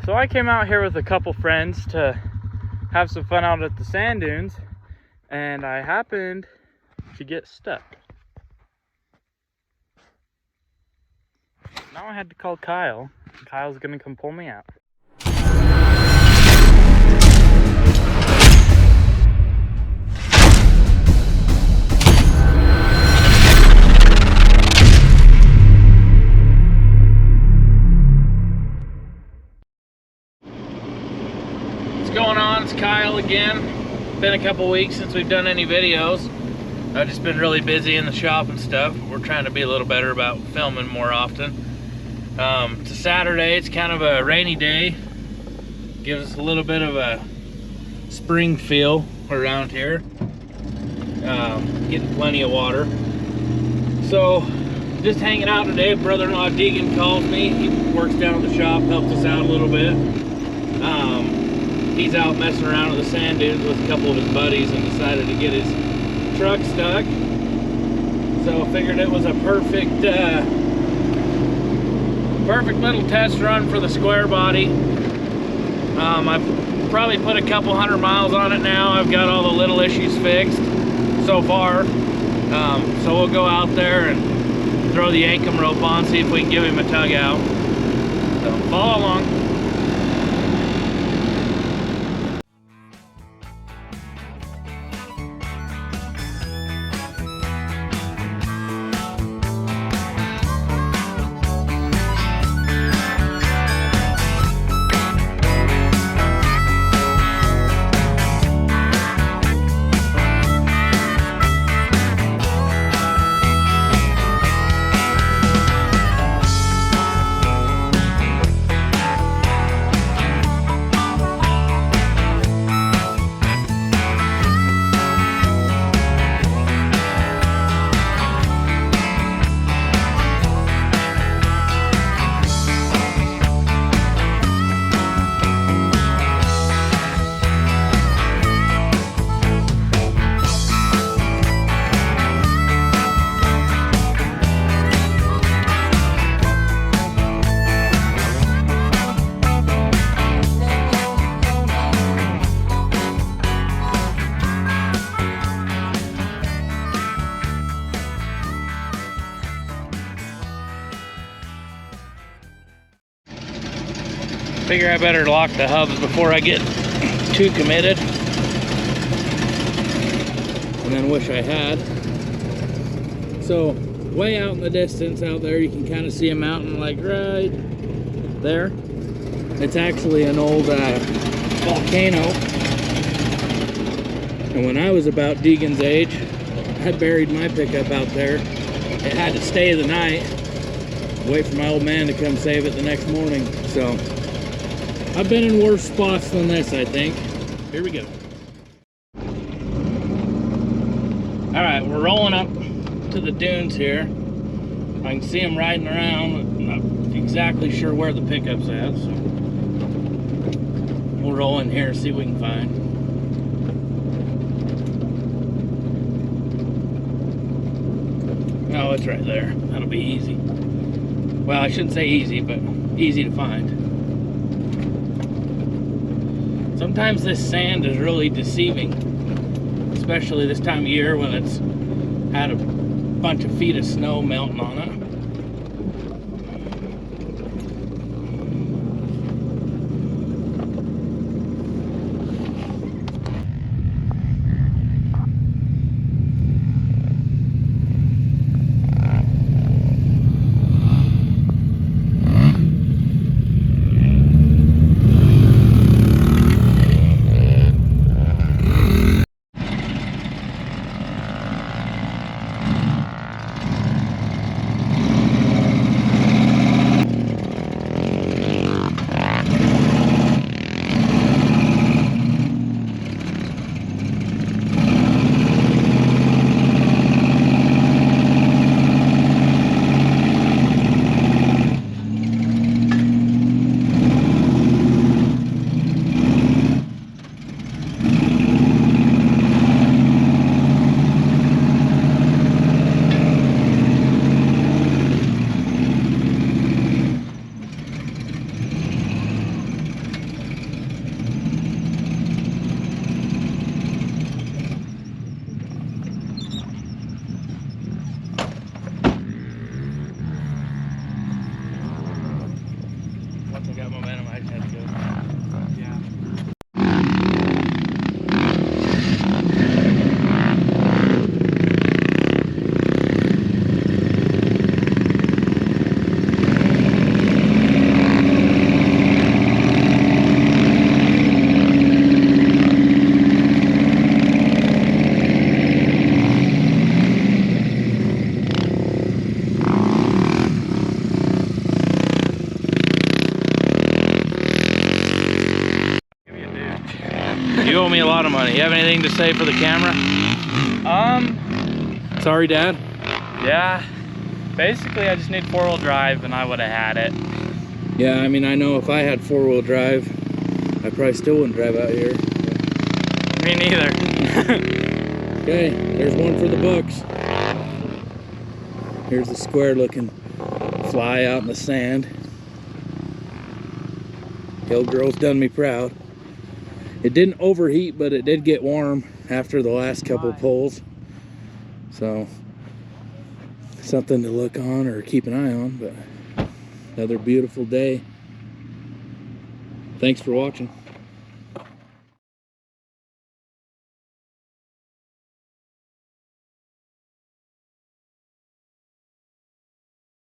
So I came out here with a couple friends to have some fun out at the sand dunes, and I happened to get stuck. Now I had to call Kyle. Kyle's gonna come pull me out. What's going on? It's Kyle again. Been a couple weeks since we've done any videos. I've just been really busy in the shop and stuff. We're trying to be a little better about filming more often. It's a Saturday. It's kind of a rainy day. Gives us a little bit of a spring feel around here. Getting plenty of water. So just hanging out today. Brother-in-law Deegan calls me. He works down at the shop, helps us out a little bit. He's out messing around at the sand dunes with a couple of his buddies and decided to get his truck stuck. So I figured it was a perfect little test run for the square body. I've probably put a couple 100 miles on it now. I've got all the little issues fixed so far. So we'll go out there and throw the Yankum rope on, see if we can give him a tug out. So follow along. Figure I better lock the hubs before I get too committed. And then wish I had. So way out in the distance out there, you can kind of see a mountain like right there. It's actually an old volcano. And when I was about Deegan's age, I buried my pickup out there. It had to stay the night, wait for my old man to come save it the next morning. So I've been in worse spots than this, I think. Here we go. All right, we're rolling up to the dunes here. I can see them riding around. I'm not exactly sure where the pickup's at, so we'll roll in here and see what we can find. Oh, it's right there. That'll be easy. Well, I shouldn't say easy, but easy to find. Sometimes this sand is really deceiving, especially this time of year when it's had a bunch of feet of snow melting on it. once I got momentum, I just had to go. Yeah. You owe me a lot of money. You have anything to say for the camera? Sorry, Dad. Yeah. Basically, I just need 4-wheel drive, and I would have had it. Yeah, I mean, I know if I had 4-wheel drive, I probably still wouldn't drive out here. Me neither. Okay, there's one for the books. Here's the square looking fly out in the sand. Hill Girl's done me proud. It didn't overheat, but it did get warm after the last couple pulls. So, something to look on or keep an eye on, but another beautiful day. Thanks for watching.